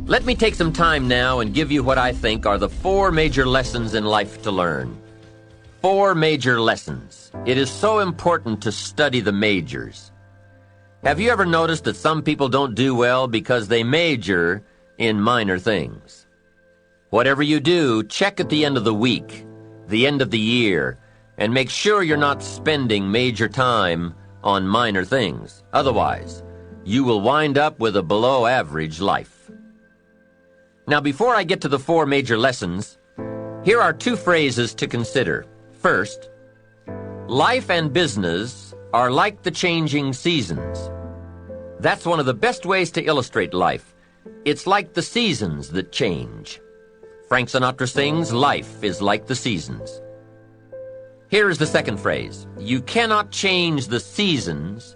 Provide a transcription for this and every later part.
Let me take some time now and give you what I think are the 4 major lessons in life to learn. 4 major lessons. It is so important to study the majors. Have you ever noticed that some people don't do well because they major in minor things? Whatever you do, check at the end of the week, the end of the year, and make sure you're not spending major time on minor things. Otherwise, you will wind up with a below-average life. Now, before I get to the 4 major lessons, here are 2 phrases to consider. First, life and business are like the changing seasons. That's one of the best ways to illustrate life. It's like the seasons that change. Frank Sinatra sings, "Life is like the seasons." Here is the second phrase. You cannot change the seasons,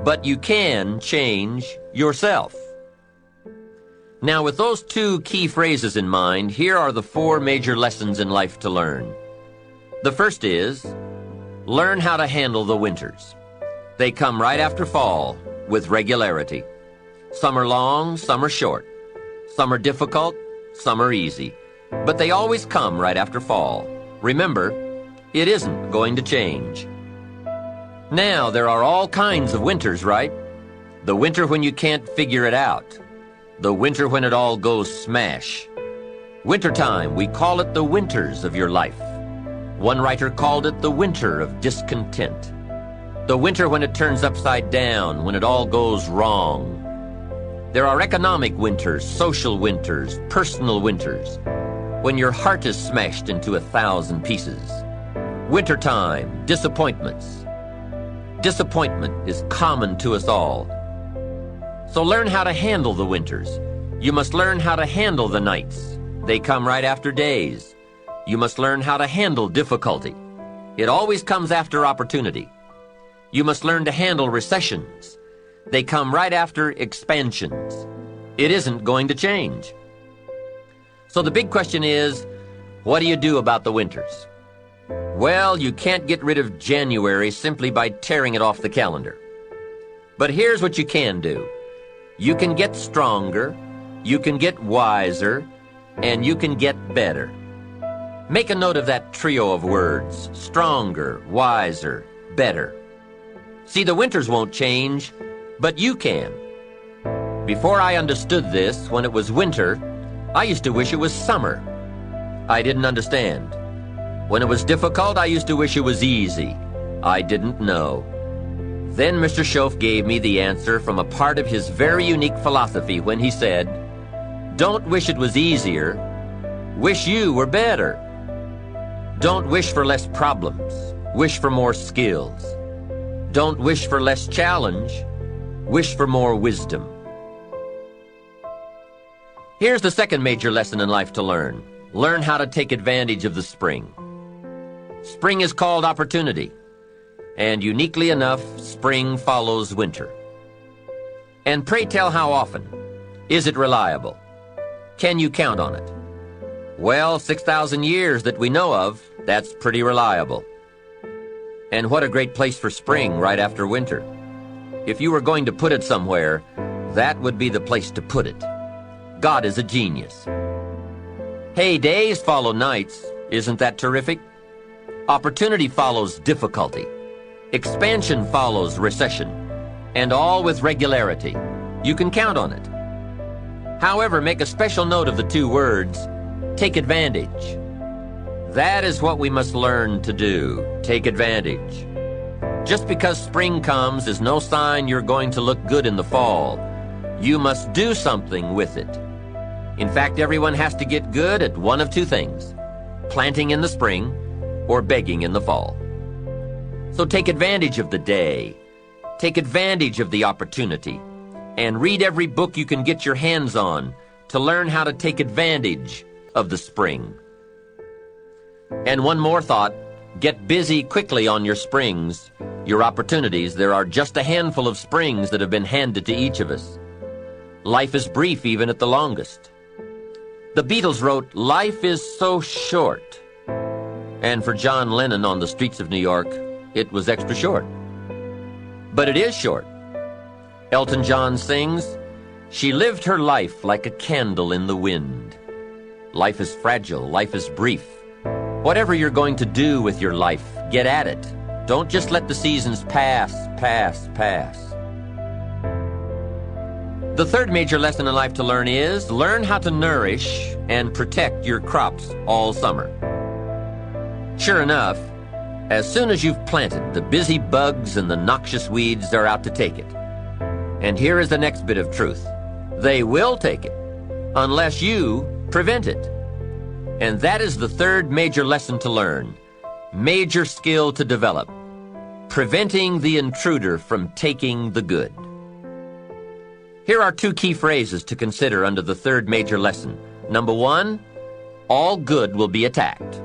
but you can change yourself. Now, with those 2 key phrases in mind, here are the 4 major lessons in life to learn. The first is, learn how to handle the winters. They come right after fall, with regularity. Some are long, some are short. Some are difficult, some are easy. But they always come right after fall. Remember, it isn't going to change. Now, there are all kinds of winters, right? The winter when you can't figure it out. The winter when it all goes smash. Wintertime, we call it the winters of your life. One writer called it the winter of discontent. The winter when it turns upside down, when it all goes wrong. There are economic winters, social winters, personal winters, when your heart is smashed into 1,000 pieces. Wintertime, disappointments. Disappointment is common to us all. So learn how to handle the winters. You must learn how to handle the nights. They come right after days. You must learn how to handle difficulty. It always comes after opportunity. You must learn to handle recessions. They come right after expansions. It isn't going to change. So the big question is, what do you do about the winters? Well, you can't get rid of January simply by tearing it off the calendar. But here's what you can do. You can get stronger, you can get wiser, and you can get better. Make a note of that trio of words: stronger, wiser, better. See, the winters won't change, but you can. Before I understood this, when it was winter, I used to wish it was summer. I didn't understand. When it was difficult, I used to wish it was easy. I didn't know. Then Mr. Schoaf gave me the answer from a part of his very unique philosophy when he said, "Don't wish it was easier, wish you were better. Don't wish for less problems, wish for more skills. Don't wish for less challenge, wish for more wisdom." Here's the second major lesson in life to learn. Learn how to take advantage of the spring. Spring is called opportunity, and uniquely enough, spring follows winter. And pray tell, how often? Is it reliable? Can you count on it? Well, 6,000 years that we know of, that's pretty reliable. And what a great place for spring right after winter. If you were going to put it somewhere, that would be the place to put it. God is a genius. Hey, days follow nights. Isn't that terrific? Opportunity follows difficulty. Expansion follows recession. And all with regularity. You can count on it. However, make a special note of the 2 words, take advantage. That is what we must learn to do, take advantage. Just because spring comes is no sign you're going to look good in the fall. You must do something with it. In fact, everyone has to get good at one of 2 things, planting in the spring or begging in the fall. So take advantage of the day, take advantage of the opportunity, and read every book you can get your hands on to learn how to take advantage of the spring. And one more thought, get busy quickly on your springs, your opportunities. There are just a handful of springs that have been handed to each of us. Life is brief even at the longest. The Beatles wrote, "Life is so short." And for John Lennon on the streets of New York, it was extra short. But it is short. Elton John sings, She lived her life like a candle in the wind. Life is fragile, life is brief. Whatever you're going to do with your life, get at it. Don't just let the seasons pass. The third major lesson in life to learn is learn how to nourish and protect your crops all summer. Sure enough, as soon as you've planted, the busy bugs and the noxious weeds are out to take it. And here is the next bit of truth. They will take it, unless you prevent it. And that is the third major lesson to learn, major skill to develop, preventing the intruder from taking the good. Here are two key phrases to consider under the third major lesson. Number one, all good will be attacked.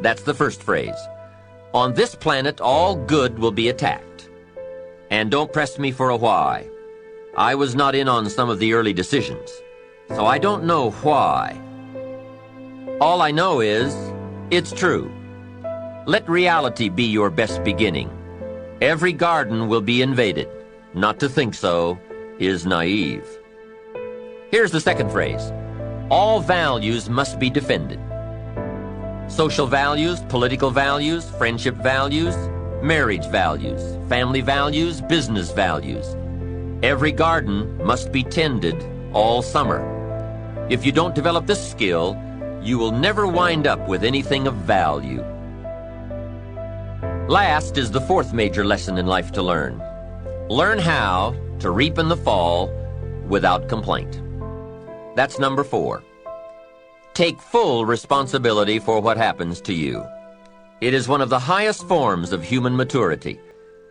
That's the first phrase. On this planet, all good will be attacked. And don't press me for a why. I was not in on some of the early decisions, so I don't know why. All I know is, it's true. Let reality be your best beginning. Every garden will be invaded. Not to think so is naive. Here's the second phrase. All values must be defended. Social values, political values, friendship values, marriage values, family values, business values. Every garden must be tended all summer. If you don't develop this skill, you will never wind up with anything of value. Last is the fourth major lesson in life to learn. Learn how to reap in the fall without complaint. That's number 4. Take full responsibility for what happens to you. It is one of the highest forms of human maturity,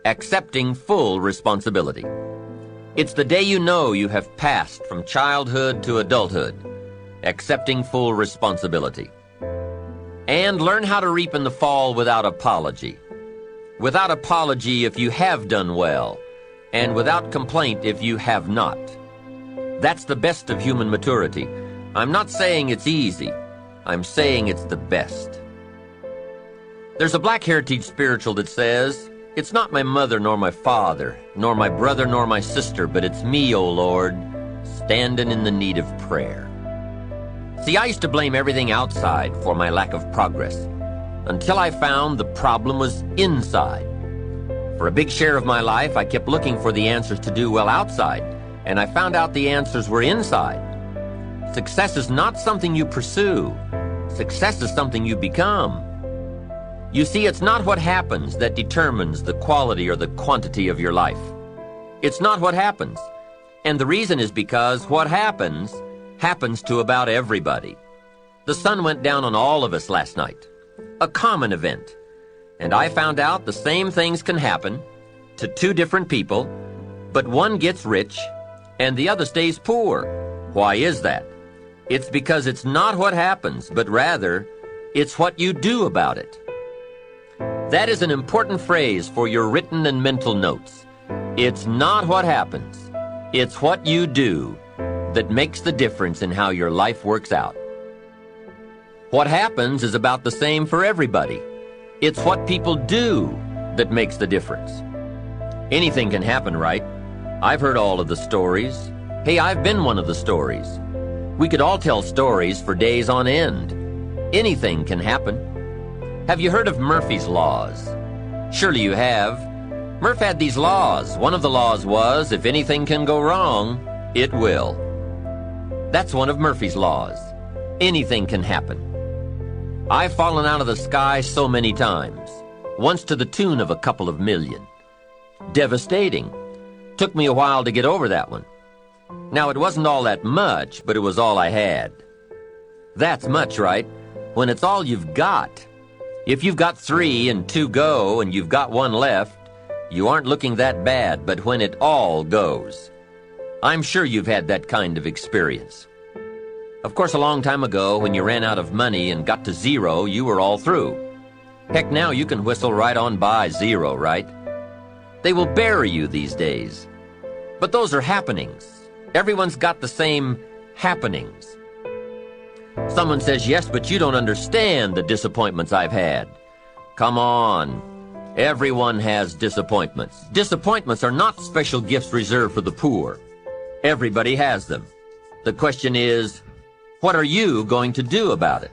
accepting full responsibility. It's the day you know you have passed from childhood to adulthood, accepting full responsibility. And learn how to reap in the fall without apology. Without apology if you have done well, and without complaint if you have not. That's the best of human maturity. I'm not saying it's easy. I'm saying it's the best. There's a Black Heritage spiritual that says, "It's not my mother nor my father, nor my brother nor my sister, but it's me, O Lord, standing in the need of prayer." See, I used to blame everything outside for my lack of progress, until I found the problem was inside. For a big share of my life, I kept looking for the answers to do well outside, and I found out the answers were inside. Success is not something you pursue. Success is something you become. You see, it's not what happens that determines the quality or the quantity of your life. It's not what happens. And the reason is because what happens to about everybody. The sun went down on all of us last night. A common event. And I found out the same things can happen to two different people, but one gets rich and the other stays poor. Why is that? It's because it's not what happens, but rather, it's what you do about it. That is an important phrase for your written and mental notes. It's not what happens. It's what you do that makes the difference in how your life works out. What happens is about the same for everybody. It's what people do that makes the difference. Anything can happen, right? I've heard all of the stories. Hey, I've been one of the stories. We could all tell stories for days on end. Anything can happen. Have you heard of Murphy's Laws? Surely you have. Murph had these laws. One of the laws was, if anything can go wrong, it will. That's one of Murphy's laws. Anything can happen. I've fallen out of the sky so many times, once to the tune of a couple of million. Devastating. Took me a while to get over that one. Now, it wasn't all that much, but it was all I had. That's much, right? When it's all you've got. If you've got 3 and 2 go and you've got 1 left, you aren't looking that bad, but when it all goes. I'm sure you've had that kind of experience. Of course, a long time ago, when you ran out of money and got to 0, you were all through. Heck, now you can whistle right on by 0, right? They will bury you these days. But those are happenings. Everyone's got the same happenings. Someone says, yes, but you don't understand the disappointments I've had. Come on. Everyone has disappointments. Disappointments are not special gifts reserved for the poor. Everybody has them. The question is, what are you going to do about it?